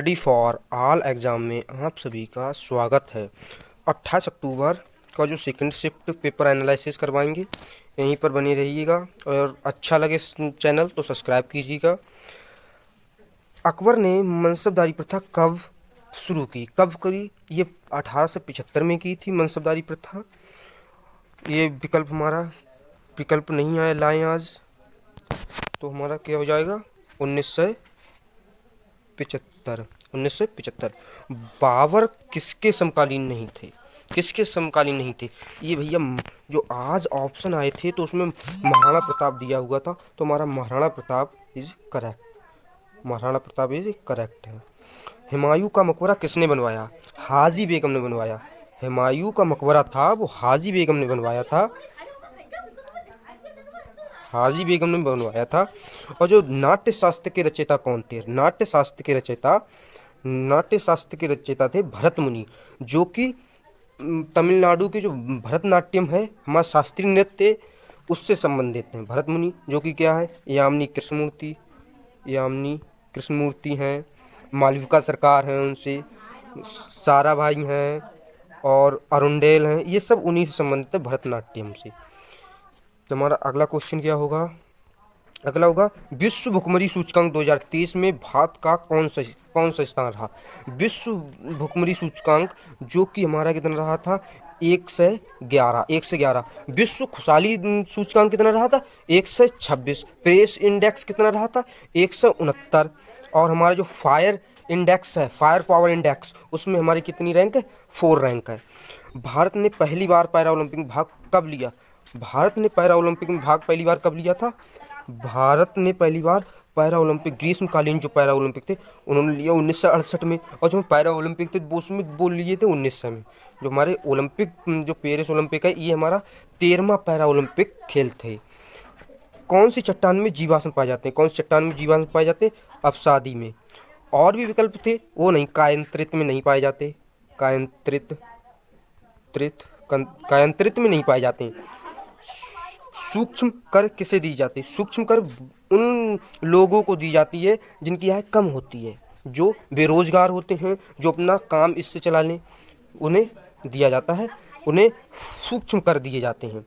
Study for all exam में आप सभी का स्वागत है। 28 अक्टूबर का जो सेकंड शिफ्ट पेपर एनालिसिस करवाएंगे, यहीं पर बने रहिएगा और अच्छा लगे चैनल तो सब्सक्राइब कीजिएगा। अकबर ने मनसबदारी प्रथा कब शुरू की, कब करी? ये 1875 में की थी मनसबदारी प्रथा। ये विकल्प नहीं आया लाएँ आज, तो हमारा क्या हो जाएगा? 1975। बाबर किसके समकालीन नहीं थे? किसके समकालीन नहीं थे? ये भैया जो आज ऑप्शन आए थे तो उसमें महाराणा प्रताप दिया हुआ था, तो हमारा Maharana Pratap is correct. Maharana Pratap is correct है। हुमायूं का मकबरा किसने बनवाया? हाजी बेगम ने बनवाया। हुमायूं का मकबरा था वो हाजी बेगम ने बनवाया था। हाजी बेगम ने बनवाया था। और जो नाट्य शास्त्र के रचयिता कौन थे? नाट्य शास्त्र के रचयिता थे भरत मुनि, जो कि तमिलनाडु के जो भरतनाट्यम है, हमारा शास्त्रीय नृत्य, उससे संबंधित हैं भरत मुनि, जो कि क्या है? यामिनी कृष्णमूर्ति हैं, मालविका सरकार हैं, उनसे सारा भाई हैं और अरुंडेल हैं। ये सब उन्हीं से संबंधित है, भरतनाट्यम से। तो हमारा अगला क्वेश्चन क्या होगा? अगला होगा विश्व भुखमरी सूचकांक 2023 में भारत का कौन सा स्थान रहा? विश्व भुखमरी सूचकांक जो कि हमारा कितना रहा था? 111। विश्व खुशहाली सूचकांक कितना रहा था? 126। प्रेस इंडेक्स कितना रहा था? 169। और हमारा जो फायर इंडेक्स है, फायर पावर इंडेक्स, उसमें हमारी कितनी रैंक है? 4 रैंक है। भारत ने पहली बार पैरा ओलंपिक में भाग कब लिया? भारत ने पैरा ओलंपिक में भाग पहली बार कब लिया था? भारत ने पहली बार पैरा ओलंपिक, ग्रीष्मकालीन जो पैरा ओलंपिक थे उन्होंने लिया 1968 में, और जो पैरा ओलंपिक थे वो उसमें बोल लिए थे 1900 में। जो हमारे ओलंपिक, जो पेरिस ओलंपिक है, ये हमारा 13वां पैरा ओलंपिक खेल थे। कौन सी चट्टान में जीवाश्म पाए जाते हैं? कौन सी चट्टान में जीवाश्म पाए जाते हैं? अवसादी में। और भी विकल्प थे, वो नहीं, कायंत्रित में नहीं पाए जाते। कायंत्रित में नहीं पाए जाते। सूक्ष्म कर किसे दी जाती है? सूक्ष्म कर उन लोगों को दी जाती है जिनकी आय कम होती है, जो बेरोजगार होते हैं, जो अपना काम इससे चला लें, उन्हें दिया जाता है, उन्हें सूक्ष्म कर दिए जाते हैं।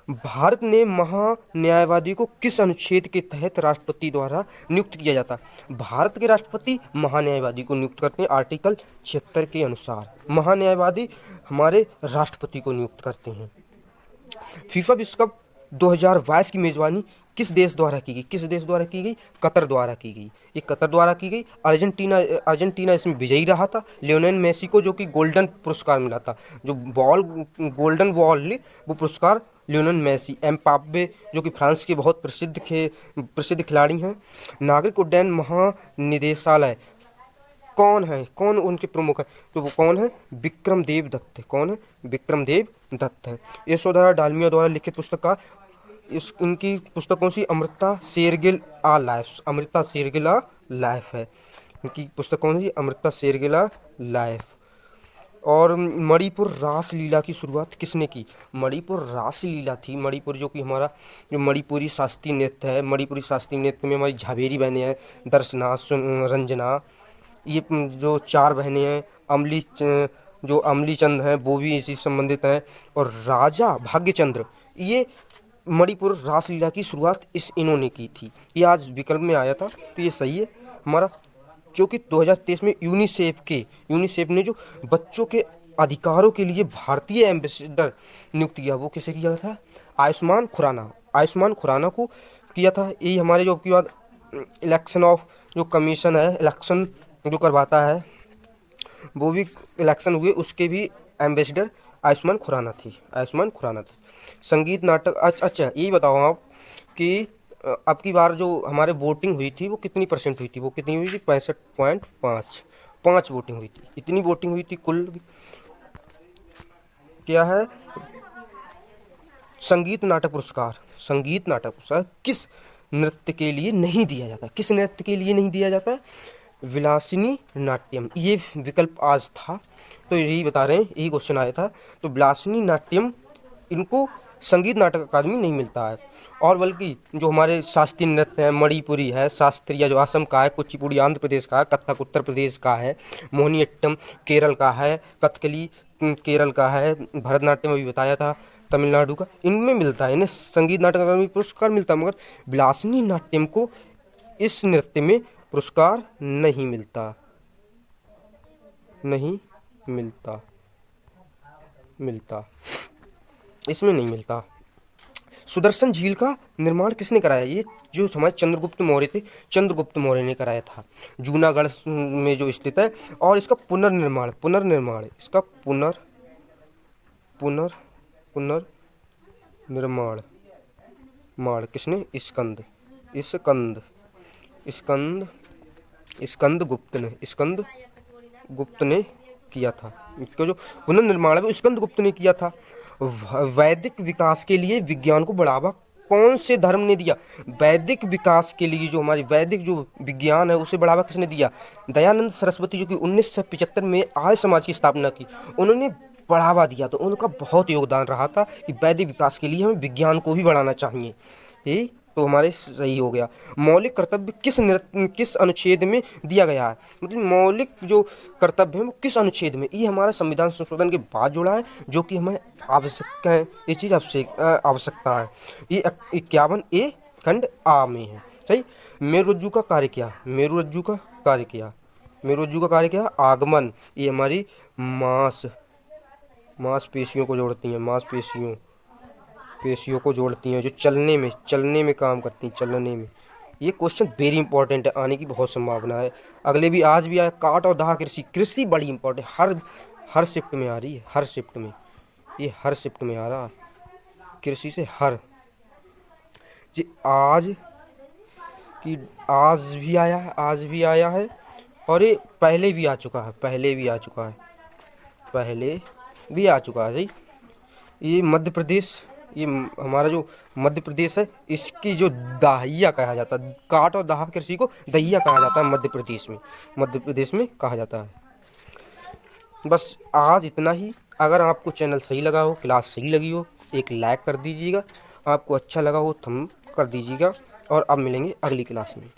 भारत ने महान्यायवादी को किस अनुच्छेद के तहत राष्ट्रपति द्वारा नियुक्त किया जाता? भारत के राष्ट्रपति महान्यायवादी को नियुक्त करते हैं आर्टिकल 76 के अनुसार। महान्यायवादी हमारे राष्ट्रपति को नियुक्त करते हैं। फीफा विश्व कप 2022 की मेजबानी किस देश द्वारा की गई? किस देश द्वारा की गई? कतर द्वारा की गई। ये कतर द्वारा की गई। अर्जेंटीना इसमें विजयी रहा था। लियोनेल मेसी को जो कि गोल्डन पुरस्कार मिला था, जो गोल्डन बॉल, वो पुरस्कार लियोनेल मेसी। एम्बाप्पे जो कि फ्रांस के बहुत प्रसिद्ध खिलाड़ी हैं। नागरिक उड्डयन महानिदेशालय कौन है? कौन उनके प्रमुख है? तो वो कौन है? विक्रमदेव दत्त है। कौन है? विक्रमदेव दत्त है। यशोधरा डालमिया द्वारा लिखित पुस्तक का इनकी पुस्तक कौन सी? अमृता शेरगिल आ लाइफ। अमृता शेरगिल आ लाइफ है इनकी पुस्तक। कौन सी? अमृता शेरगिल आ लाइफ। और मणिपुर रासलीला की शुरुआत किसने की? मणिपुर रासलीला थी, मणिपुर जो कि हमारा जो मणिपुरी शास्त्रीय नृत्य है, मणिपुरी शास्त्रीय नृत्य में हमारी झावेरी बहनें हैं, दर्शना, रंजना, ये जो 4 बहनें हैं, जो अमली चंद हैं, वो भी इसी संबंधित हैं, और राजा भाग्यचंद्र, ये मणिपुर रासलीला की शुरुआत इन्होंने की थी। ये आज विकल्प में आया था, तो ये सही है हमारा। जो कि 2023 में यूनिसेफ ने जो बच्चों के अधिकारों के लिए भारतीय एम्बेसडर नियुक्त किया, वो किसे किया था? आयुष्मान खुराना को किया था। यही हमारे जो की बात इलेक्शन ऑफ जो कमीशन है, इलेक्शन जो करवाता है, वो भी इलेक्शन हुए, उसके भी एम्बेसडर आयुष्मान खुराना थी। संगीत नाटक, अच्छा यही बताओ आप कि अब की बार जो हमारे वोटिंग हुई थी वो कितनी % हुई थी? वो कितनी हुई थी? 65.5 वोटिंग हुई थी। इतनी वोटिंग हुई थी कुल। क्या है? संगीत नाटक पुरस्कार किस नृत्य के लिए नहीं दिया जाता? किस नृत्य के लिए नहीं दिया जाता? विलासिनी नाट्यम। ये विकल्प आज था, तो यही बता रहे हैं, यही क्वेश्चन आया था। तो विलासिनी नाट्यम, इनको संगीत नाटक अकादमी नहीं मिलता है। और बल्कि जो हमारे शास्त्रीय नृत्य हैं, मणिपुरी है, शास्त्रीय जो असम का है, कुचिपुड़ी आंध्र प्रदेश का है, कथक उत्तर प्रदेश का है, मोहिनीअट्टम केरल का है, कथकली केरल का है, भरतनाट्यम अभी बताया था तमिलनाडु का, इनमें मिलता है, इन्हें संगीत नाटक अकादमी पुरस्कार मिलता है, मगर विलासिनी नाट्यम को इस नृत्य में पुरस्कार नहीं मिलता, नहीं मिलता, इसमें नहीं मिलता। सुदर्शन झील का निर्माण किसने कराया? ये जो हमारे चंद्रगुप्त मौर्य थे, चंद्रगुप्त मौर्य ने कराया था, जूनागढ़ में जो स्थित है। और इसका पुनर्निर्माण इसका पुनर्निर्माण किसने? स्कंद गुप्त ने किया था। इसका जो पुनर्निर्माण है वो स्कंद गुप्त ने किया था। वैदिक विकास के लिए विज्ञान को बढ़ावा कौन से धर्म ने दिया? वैदिक विकास के लिए जो हमारी वैदिक जो विज्ञान है उसे बढ़ावा किसने दिया? दयानंद सरस्वती, जो कि 1975 में आर्य समाज की स्थापना की, उन्होंने बढ़ावा दिया। तो उनका बहुत योगदान रहा था कि वैदिक विकास के लिए हमें विज्ञान को भी बढ़ाना चाहिए। ये तो हमारे सही हो गया। मौलिक कर्तव्य किस अनुच्छेद में दिया गया है? मतलब मौलिक जो कर्तव्य है वो किस अनुच्छेद में? ये हमारा संविधान संशोधन के बाद जुड़ा है, जो कि हमें आवश्यक है, ये चीज़ आवश्यकता है। ये 51A खंड आ में है। सही। मेरुरज्जु का कार्य क्या? आगमन। ये हमारी मांसपेशियों को जोड़ती हैं, पेशियों को जोड़ती हैं, जो चलने में काम करती हैं, चलने में। ये क्वेश्चन वेरी इंपॉर्टेंट है, आने की बहुत संभावना है। अगले भी आज भी आया। काट और दाह कृषि बड़ी इंपॉर्टेंट, हर शिफ्ट में आ रही है, हर शिफ्ट में आ रहा है कृषि से। ये आज भी आया है और ये पहले भी आ चुका है। सही। ये मध्य प्रदेश, ये हमारा जो मध्य प्रदेश है, इसकी जो दाहिया कहा जाता है, काट और दाह कृषि को दहिया कहा जाता है मध्य प्रदेश में कहा जाता है। बस आज इतना ही। अगर आपको चैनल सही लगा हो, क्लास सही लगी हो, एक लाइक कर दीजिएगा। आपको अच्छा लगा हो थंब कर दीजिएगा। और अब मिलेंगे अगली क्लास में।